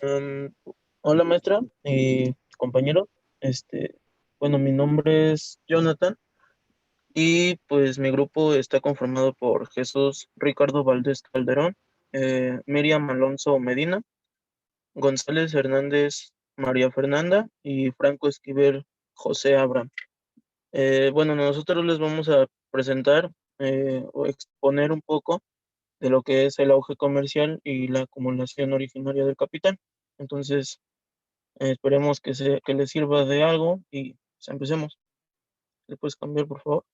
Um, Hola maestra y compañero. Este, bueno, mi nombre es Jonathan y pues mi grupo está conformado por Jesús Ricardo Valdés Calderón, Miriam Alonso Medina, González Hernández María Fernanda y Franco Esquivel José Abraham. Bueno, nosotros les vamos a presentar o exponer un poco de lo que es el auge comercial y la acumulación originaria del capital. Entonces, esperemos que les sirva de algo y pues, empecemos. ¿Le puedes cambiar, por favor?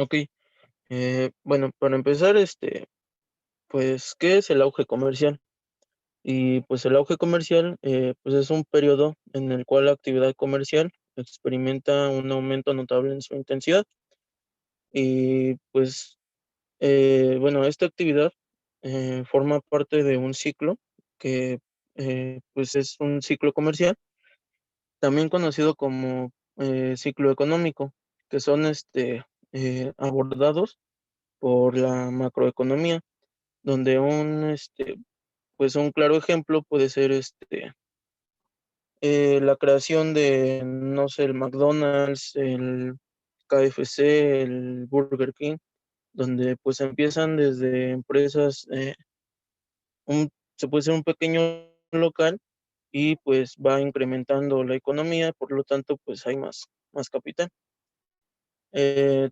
Ok, bueno, para empezar, pues, ¿qué es el auge comercial? Y pues el auge comercial, pues es un periodo en el cual la actividad comercial experimenta un aumento notable en su intensidad. Y pues, bueno, esta actividad forma parte de un ciclo que, pues es un ciclo comercial, también conocido como ciclo económico, que son abordados por la macroeconomía, donde pues un claro ejemplo puede ser la creación de, no sé, el McDonald's, el KFC, el Burger King, donde pues empiezan desde empresas, se puede ser un pequeño local y pues va incrementando la economía, por lo tanto pues hay más capital.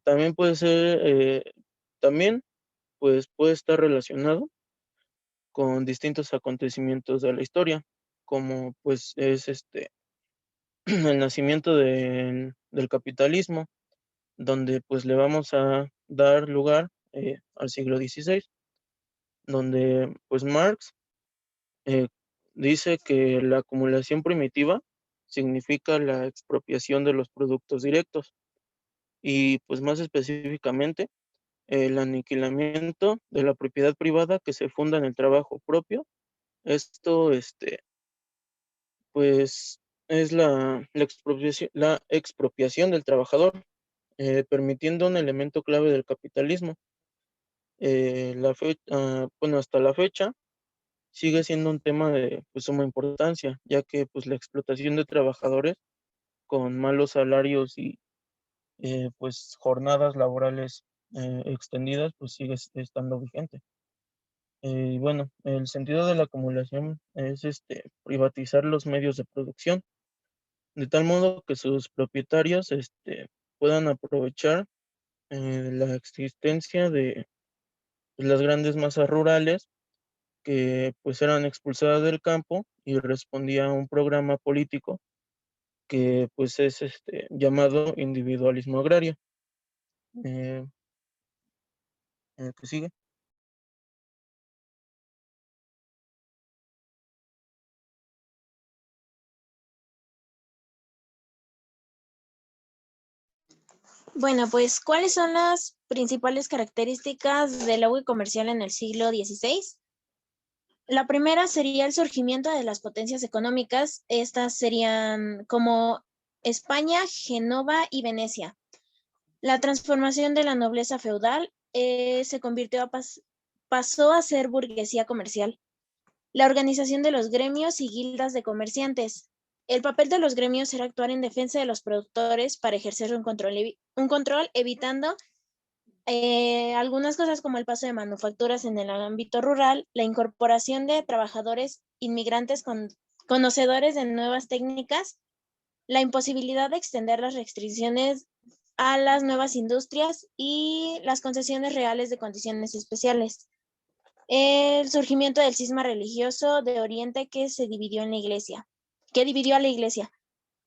También puede ser, también pues puede estar relacionado con distintos acontecimientos de la historia, como pues es el nacimiento del capitalismo, donde pues le vamos a dar lugar al siglo XVI, donde pues Marx eh, dice que la acumulación primitiva significa la expropiación de los productos directos y pues más específicamente el aniquilamiento de la propiedad privada que se funda en el trabajo propio. Esto, pues, es la expropiación del trabajador, permitiendo un elemento clave del capitalismo. Bueno, hasta la fecha sigue siendo un tema de pues, suma importancia, ya que pues, la explotación de trabajadores con malos salarios y pues jornadas laborales extendidas, pues sigue estando vigente. Y bueno, el sentido de la acumulación es privatizar los medios de producción, de tal modo que sus propietarios puedan aprovechar la existencia de pues, las grandes masas rurales que pues eran expulsadas del campo y respondía a un programa político que pues es llamado individualismo agrario. Eh, ¿Qué sigue? Bueno, pues, ¿cuáles son las principales características del auge comercial en el siglo XVI? La primera sería el surgimiento de las potencias económicas. Estas serían como España, Génova y Venecia. La transformación de la nobleza feudal pasó a ser burguesía comercial. La organización de los gremios y guildas de comerciantes. El papel de los gremios era actuar en defensa de los productores para ejercer un control evitando algunas cosas como el paso de manufacturas en el ámbito rural, la incorporación de trabajadores inmigrantes conocedores de nuevas técnicas, la imposibilidad de extender las restricciones a las nuevas industrias y las concesiones reales de condiciones especiales. El surgimiento del cisma religioso de Oriente que dividió a la iglesia.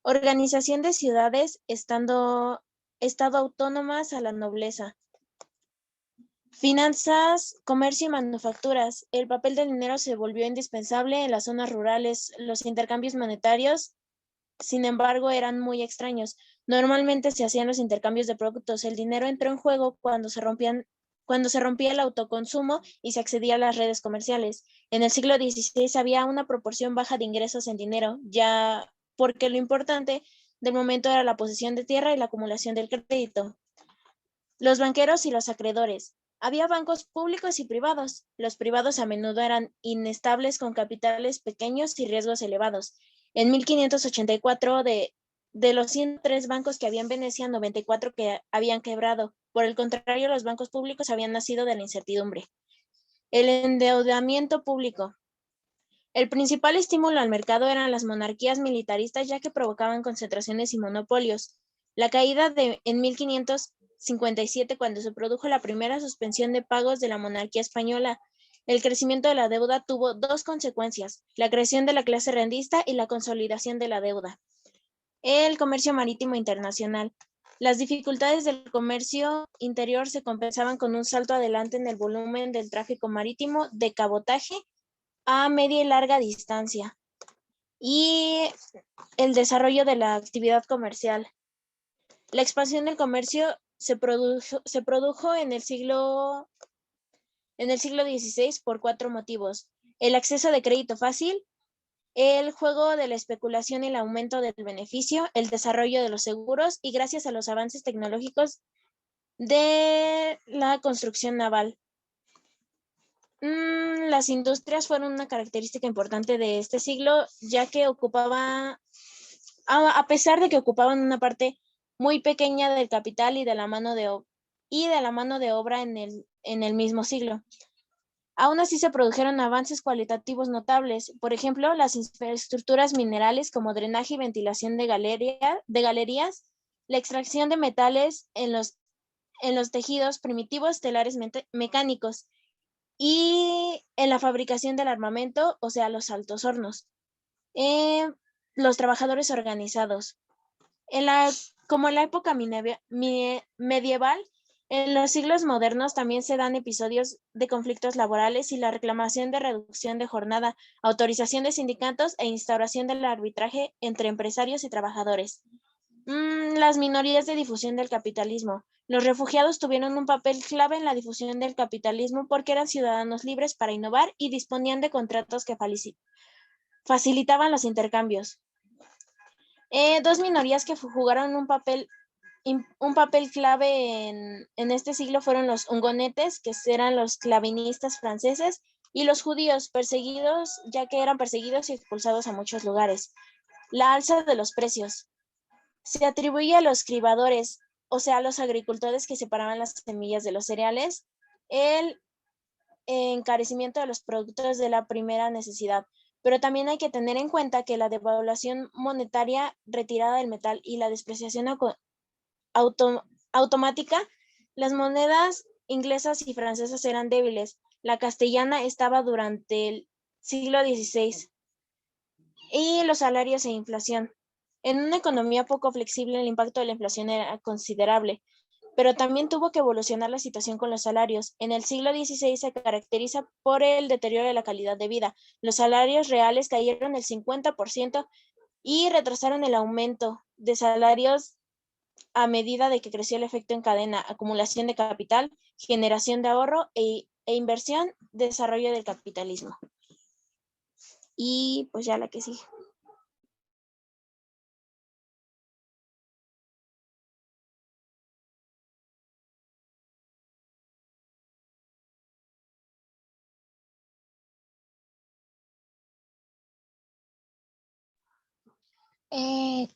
Organización de ciudades, estado autónomas a la nobleza. Finanzas, comercio y manufacturas. El papel del dinero se volvió indispensable en las zonas rurales. Los intercambios monetarios, sin embargo, eran muy extraños. Normalmente se hacían los intercambios de productos. El dinero entró en juego cuando se rompía el autoconsumo y se accedía a las redes comerciales. En el siglo XVI había una proporción baja de ingresos en dinero, ya porque lo importante del momento era la posesión de tierra y la acumulación del crédito. Los banqueros y los acreedores. Había bancos públicos y privados. Los privados a menudo eran inestables con capitales pequeños y riesgos elevados. En 1584, de los 103 bancos que había en Venecia, 94 que habían quebrado. Por el contrario, los bancos públicos habían nacido de la incertidumbre. El endeudamiento público. El principal estímulo al mercado eran las monarquías militaristas, ya que provocaban concentraciones y monopolios. La caída en 1557, cuando se produjo la primera suspensión de pagos de la monarquía española. El crecimiento de la deuda tuvo dos consecuencias: la creación de la clase rentista y la consolidación de la deuda. El comercio marítimo internacional. Las dificultades del comercio interior se compensaban con un salto adelante en el volumen del tráfico marítimo de cabotaje a media y larga distancia, y el desarrollo de la actividad comercial. La expansión del comercio se produjo en el siglo XVI por cuatro motivos: el acceso de crédito fácil, el juego de la especulación y el aumento del beneficio, el desarrollo de los seguros y gracias a los avances tecnológicos de la construcción naval. Las industrias fueron una característica importante de este siglo, ya que a pesar de que ocupaban una parte muy pequeña del capital y de la mano de obra en el mismo siglo. Aún así se produjeron avances cualitativos notables. Por ejemplo, las infraestructuras minerales como drenaje y ventilación de galerías, la extracción de metales en los tejidos primitivos telares mecánicos, y en la fabricación del armamento, o sea, los altos hornos. Los trabajadores organizados. Como en la época medieval, en los siglos modernos también se dan episodios de conflictos laborales y la reclamación de reducción de jornada, autorización de sindicatos e instauración del arbitraje entre empresarios y trabajadores. Las minorías de difusión del capitalismo. Los refugiados tuvieron un papel clave en la difusión del capitalismo porque eran ciudadanos libres para innovar y disponían de contratos que facilitaban los intercambios. Dos minorías que jugaron un papel clave en este siglo fueron los hugonetes, que eran los clavinistas franceses, y los judíos, perseguidos, ya que eran perseguidos y expulsados a muchos lugares. La alza de los precios. Se atribuye a los cribadores, o sea, a los agricultores que separaban las semillas de los cereales, el encarecimiento de los productos de la primera necesidad. Pero también hay que tener en cuenta que la devaluación monetaria, retirada del metal y la despreciación automática, las monedas inglesas y francesas eran débiles. La castellana estaba durante el siglo XVI. Y los salarios e inflación. En una economía poco flexible, el impacto de la inflación era considerable, pero también tuvo que evolucionar la situación con los salarios. En el siglo XVI se caracteriza por el deterioro de la calidad de vida. Los salarios reales cayeron el 50% y retrasaron el aumento de salarios a medida de que creció el efecto en cadena: acumulación de capital, generación de ahorro e inversión, desarrollo del capitalismo. Y pues ya la que sigue.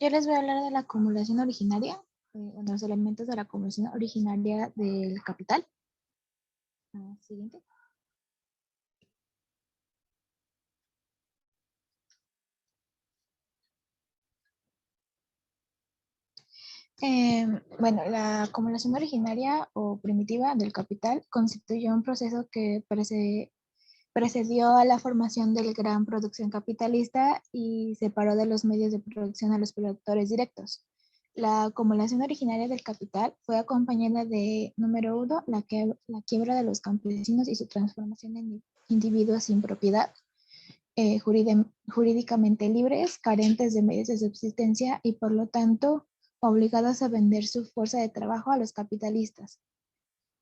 Yo les voy a hablar de la acumulación originaria, los elementos de la acumulación originaria del capital. Siguiente. Bueno, la acumulación originaria o primitiva del capital constituye un proceso que precedió a la formación del gran producción capitalista y separó de los medios de producción a los productores directos. La acumulación originaria del capital fue acompañada de, número uno, la quiebra de los campesinos y su transformación en individuos sin propiedad, jurídicamente libres, carentes de medios de subsistencia y por lo tanto obligados a vender su fuerza de trabajo a los capitalistas.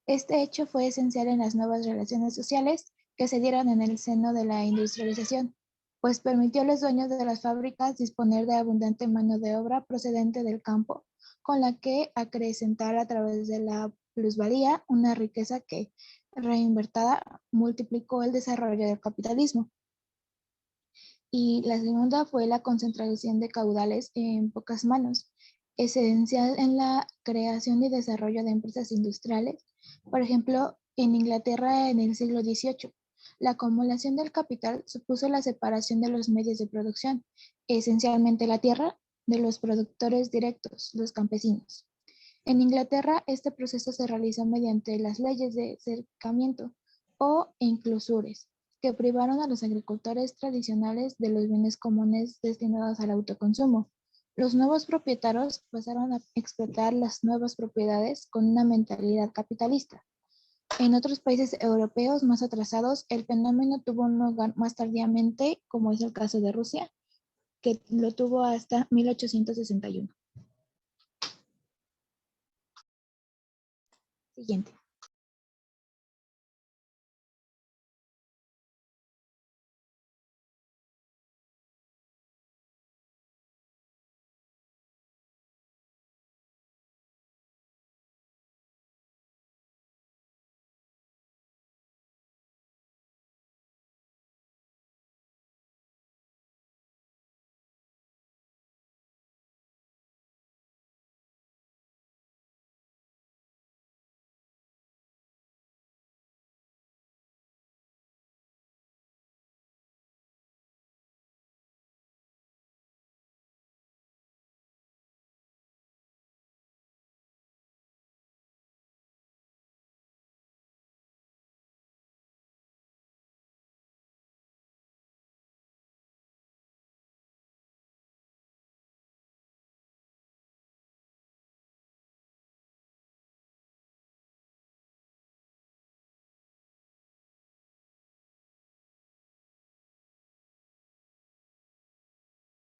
Este hecho fue esencial en las nuevas relaciones sociales que se dieron en el seno de la industrialización, pues permitió a los dueños de las fábricas disponer de abundante mano de obra procedente del campo, con la que acrecentar a través de la plusvalía una riqueza que, reinvertida, multiplicó el desarrollo del capitalismo. Y la segunda fue la concentración de caudales en pocas manos, esencial en la creación y desarrollo de empresas industriales. Por ejemplo, en Inglaterra en el siglo XVIII, la acumulación del capital supuso la separación de los medios de producción, esencialmente la tierra, de los productores directos, los campesinos. En Inglaterra, este proceso se realizó mediante las leyes de cercamiento o inclusures, que privaron a los agricultores tradicionales de los bienes comunes destinados al autoconsumo. Los nuevos propietarios pasaron a explotar las nuevas propiedades con una mentalidad capitalista. En otros países europeos más atrasados, el fenómeno tuvo un lugar más tardíamente, como es el caso de Rusia, que lo tuvo hasta 1861. Siguiente.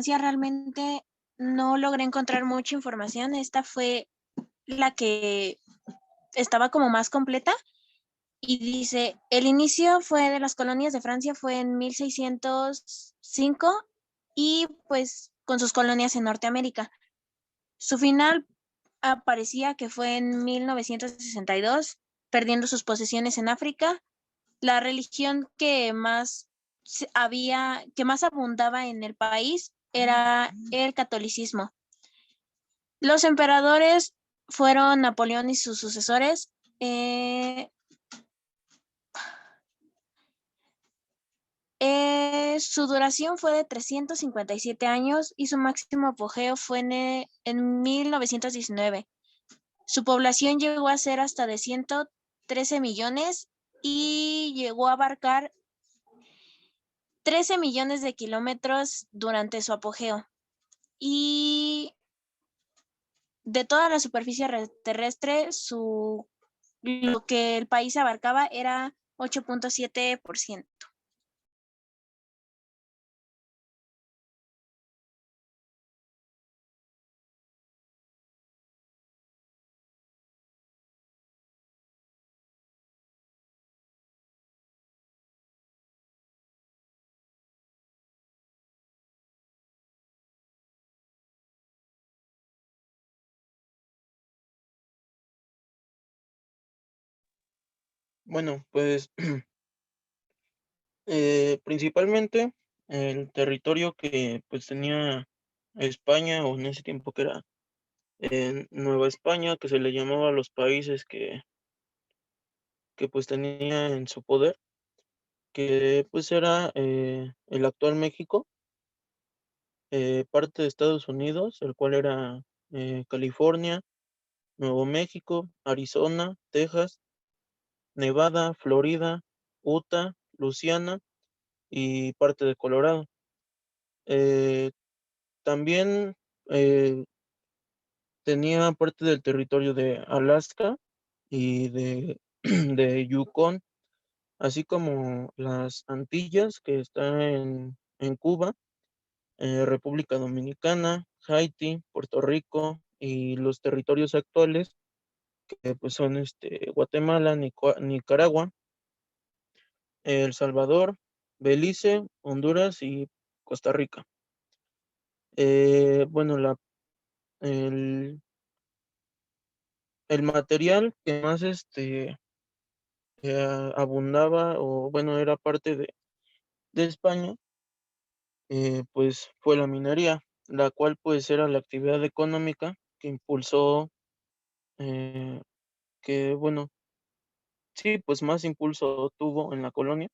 Realmente no logré encontrar mucha información. Esta fue la que estaba como más completa y dice, el inicio fue de las colonias de Francia fue en 1605 y pues con sus colonias en Norteamérica. Su final parecía que fue en 1962, perdiendo sus posesiones en África. La religión que más que más abundaba en el país era el catolicismo. Los emperadores fueron Napoleón y sus sucesores. Su duración fue de 357 años y su máximo apogeo fue en 1919. Su población llegó a ser hasta de 113 millones y llegó a abarcar 13 millones de kilómetros durante su apogeo. Y de toda la superficie terrestre, lo que el país abarcaba era 8.7%. Bueno, pues principalmente el territorio que pues tenía España, o en ese tiempo que era Nueva España, que se le llamaba a los países que pues tenía en su poder, que pues era el actual México, parte de Estados Unidos, el cual era California, Nuevo México, Arizona, Texas, Nevada, Florida, Utah, Luisiana y parte de Colorado. Eh, También tenía parte del territorio de Alaska y de, de Yukon, así como las Antillas que están en Cuba, República Dominicana, Haití, Puerto Rico y los territorios actuales que pues son Guatemala, Nicaragua, El Salvador, Belice, Honduras y Costa Rica. Bueno, el, el material que más abundaba o bueno era parte de España, pues fue la minería, la cual pues era la actividad económica que impulsó, eh, que bueno, sí, pues más impulso tuvo en la colonia,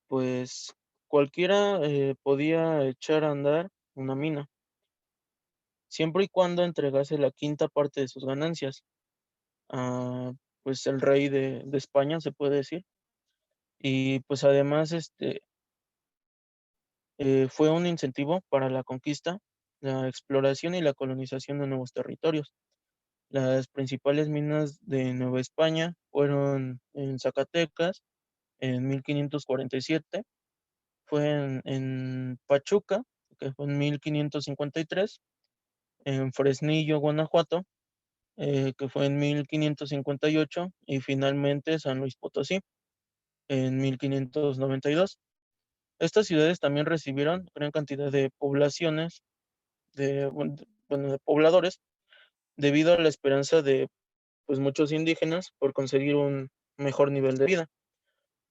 pues cualquiera podía echar a andar una mina, siempre y cuando entregase la quinta parte de sus ganancias a pues el rey de España, se puede decir. Y pues además fue un incentivo para la conquista, la exploración y la colonización de nuevos territorios. Las principales minas de Nueva España fueron en Zacatecas en 1547, fue en Pachuca, que fue en 1553, en Fresnillo, Guanajuato, que fue en 1558, y finalmente San Luis Potosí, en 1592. Estas ciudades también recibieron gran cantidad de poblaciones, de pobladores, debido a la esperanza de pues, muchos indígenas por conseguir un mejor nivel de vida.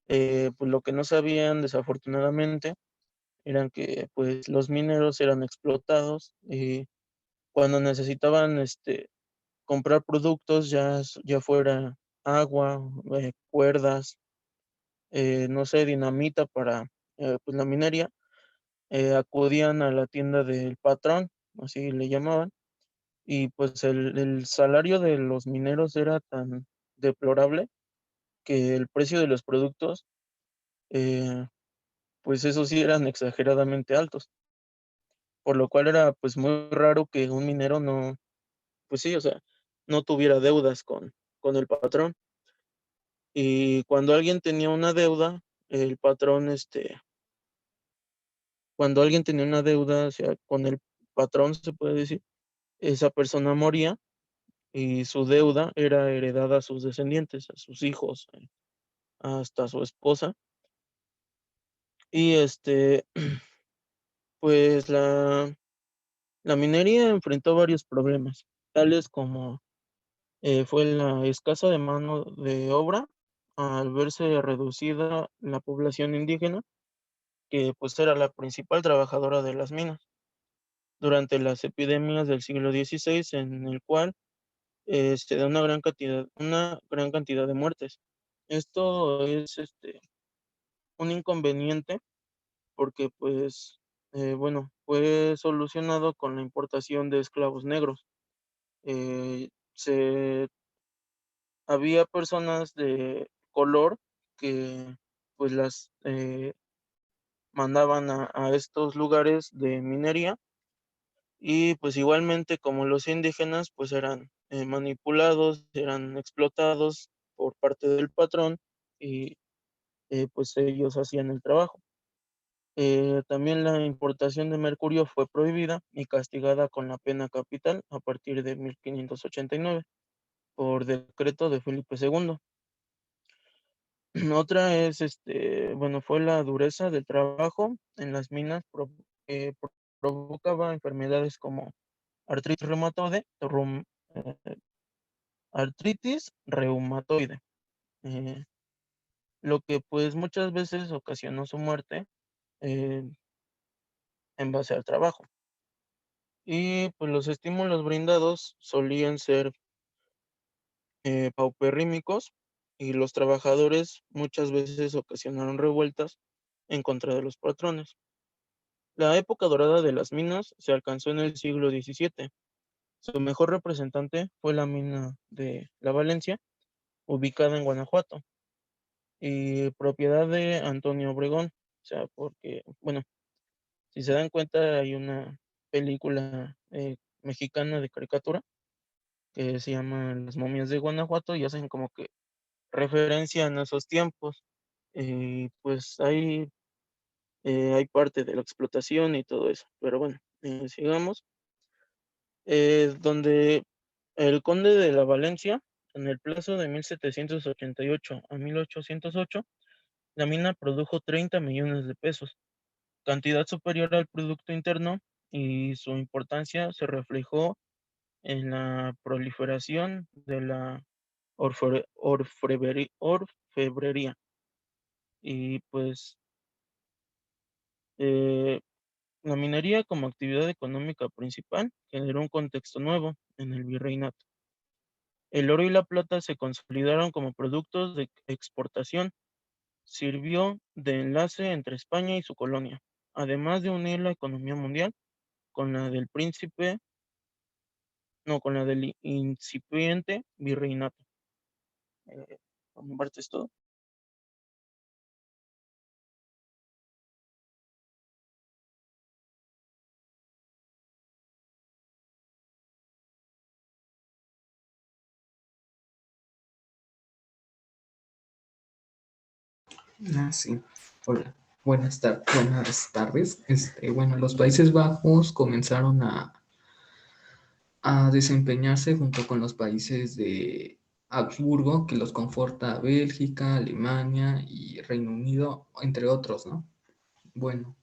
Pues lo que no sabían, desafortunadamente, eran que pues los mineros eran explotados y cuando necesitaban comprar productos, ya fuera agua, cuerdas, no sé, dinamita para pues la minería, acudían a la tienda del patrón, así le llamaban, y pues el salario de los mineros era tan deplorable que el precio de los productos, eh, pues esos sí eran exageradamente altos, por lo cual era pues muy raro que un minero no, pues sí, o sea, no tuviera deudas con el patrón. Y cuando alguien tenía una deuda, el patrón, cuando alguien tenía una deuda, o sea, con el patrón, se puede decir, esa persona moría y su deuda era heredada a sus descendientes, a sus hijos, hasta su esposa. Y pues la minería enfrentó varios problemas, tales como fue la escasa de mano de obra al verse reducida la población indígena, que pues era la principal trabajadora de las minas, durante las epidemias del siglo XVI, en el cual se da una gran cantidad de muertes. Esto es un inconveniente porque pues bueno, fue solucionado con la importación de esclavos negros. Se había personas de color que pues las mandaban a estos lugares de minería y pues igualmente como los indígenas pues eran manipulados, eran explotados por parte del patrón y pues ellos hacían el trabajo. También la importación de mercurio fue prohibida y castigada con la pena capital a partir de 1589 por decreto de Felipe II. Otra es, bueno, fue la dureza del trabajo en las minas, provocaba enfermedades como artritis reumatoide, eh, artritis reumatoide, eh, lo que pues muchas veces ocasionó su muerte eh, en base al trabajo. Y pues los estímulos brindados solían ser paupérrimos y los trabajadores muchas veces ocasionaron revueltas en contra de los patrones. La época dorada de las minas se alcanzó en el siglo XVII. Su mejor representante fue la mina de La Valencia, ubicada en Guanajuato. y propiedad de Antonio Obregón. O sea, porque, bueno, si se dan cuenta, hay una película mexicana de caricatura que se llama Las momias de Guanajuato y hacen como que referencia en esos tiempos. Pues hay parte de la explotación y todo eso. Pero bueno, sigamos. Donde el conde de la Valencia, en el plazo de 1788 a 1808, la mina produjo 30 millones de pesos, cantidad superior al Producto Interno, y su importancia se reflejó en la proliferación de la orfebrería. Y pues eh, la minería como actividad económica principal generó un contexto nuevo en el virreinato. El oro y la plata se consolidaron como productos de exportación. Sirvió de enlace entre España y su colonia, además de unir la economía mundial con la del con la del incipiente virreinato. Por mi parte es todo. Sí. Hola. Buenas tardes. Bueno, los Países Bajos comenzaron a desempeñarse junto con los países de Habsburgo, que los conforta Bélgica, Alemania y Reino Unido, entre otros, ¿no? Bueno,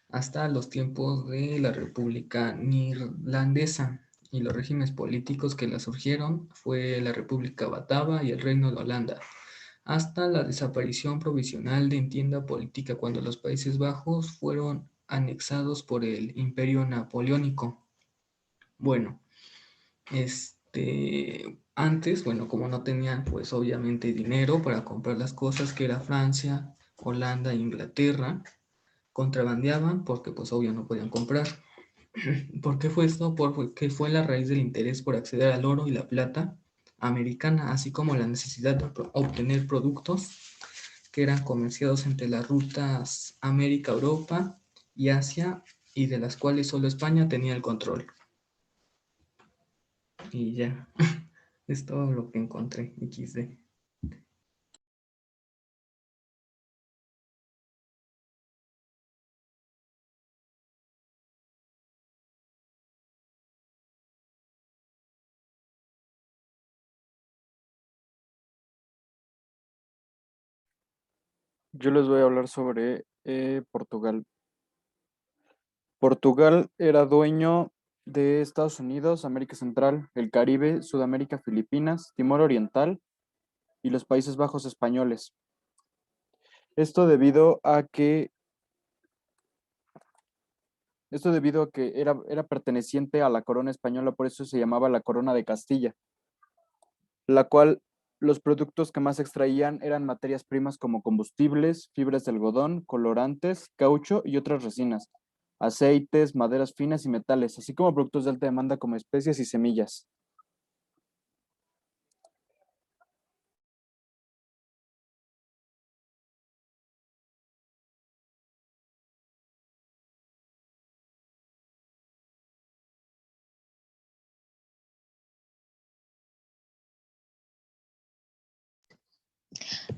hasta los tiempos de la República Neerlandesa y los regímenes políticos que la surgieron fue la República Batava y el Reino de Holanda, hasta la desaparición provisional de entienda política cuando los Países Bajos fueron anexados por el Imperio Napoleónico. Bueno, antes, bueno, como no tenían pues obviamente dinero para comprar las cosas que era Francia, Holanda e Inglaterra, contrabandeaban porque pues obvio no podían comprar. ¿Por qué fue esto? Porque fue la raíz del interés por acceder al oro y la plata americana, así como la necesidad de obtener productos que eran comerciados entre las rutas América, Europa y Asia, y de las cuales solo España tenía el control. Y ya, es todo lo que encontré, XD. Yo les voy a hablar sobre Portugal. Portugal era dueño de Estados Unidos, América Central, el Caribe, Sudamérica, Filipinas, Timor Oriental y los Países Bajos españoles. Esto debido a que era perteneciente a la corona española, por eso se llamaba la Corona de Castilla, la cual los productos que más extraían eran materias primas como combustibles, fibras de algodón, colorantes, caucho y otras resinas, aceites, maderas finas y metales, así como productos de alta demanda como especias y semillas.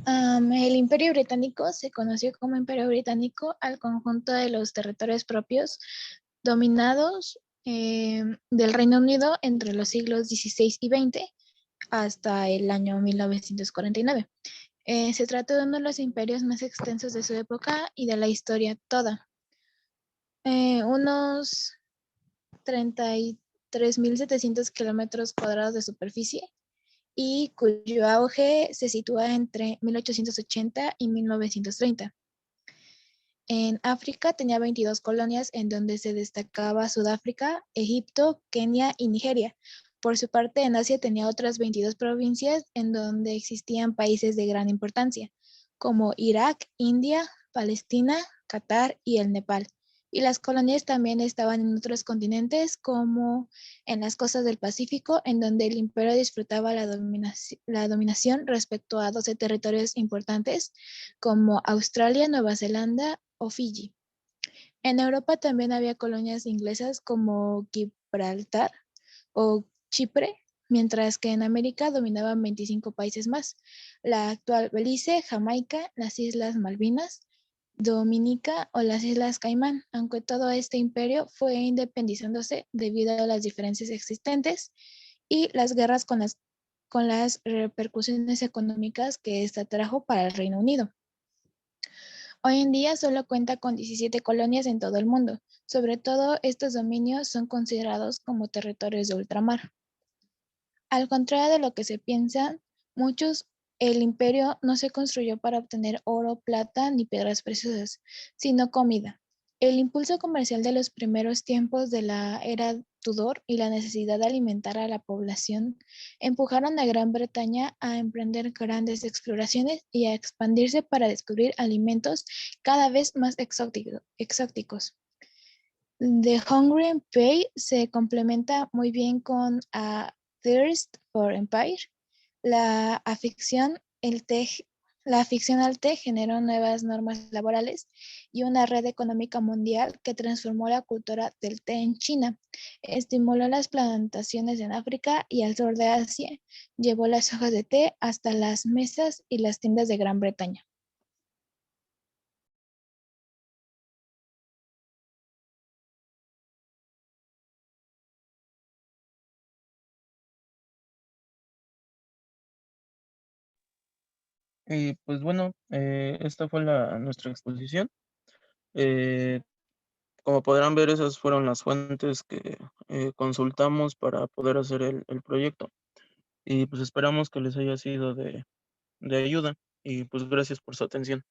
El Imperio Británico se conoció como Imperio Británico al conjunto de los territorios propios dominados del Reino Unido entre los siglos XVI y XX hasta el año 1949. Se trata de uno de los imperios más extensos de su época y de la historia toda. Unos 33.700 kilómetros cuadrados de superficie y cuyo auge se sitúa entre 1880 y 1930. En África tenía 22 colonias en donde se destacaba Sudáfrica, Egipto, Kenia y Nigeria. Por su parte, en Asia tenía otras 22 provincias en donde existían países de gran importancia, como Irak, India, Palestina, Qatar y el Nepal. Y las colonias también estaban en otros continentes, como en las costas del Pacífico, en donde el imperio disfrutaba la dominación respecto a 12 territorios importantes, como Australia, Nueva Zelanda o Fiji. En Europa también había colonias inglesas como Gibraltar o Chipre, mientras que en América dominaban 25 países más: la actual Belice, Jamaica, las Islas Malvinas, Dominica o las Islas Caimán, aunque todo este imperio fue independizándose debido a las diferencias existentes y las guerras con las repercusiones económicas que esta trajo para el Reino Unido. Hoy en día solo cuenta con 17 colonias en todo el mundo. Sobre todo, estos dominios son considerados como territorios de ultramar. Al contrario de lo que se piensa, el imperio no se construyó para obtener oro, plata ni piedras preciosas, sino comida. El impulso comercial de los primeros tiempos de la era Tudor y la necesidad de alimentar a la población empujaron a Gran Bretaña a emprender grandes exploraciones y a expandirse para descubrir alimentos cada vez más exóticos. The Hungry Pay se complementa muy bien con A Thirst for Empire. La afición al té generó nuevas normas laborales y una red económica mundial que transformó la cultura del té en China, estimuló las plantaciones en África y al sur de Asia, llevó las hojas de té hasta las mesas y las tiendas de Gran Bretaña. Y pues bueno, esta fue nuestra exposición. Eh, Como podrán ver, esas fueron las fuentes que consultamos para poder hacer el proyecto. Y pues esperamos que les haya sido de ayuda. Y pues gracias por su atención.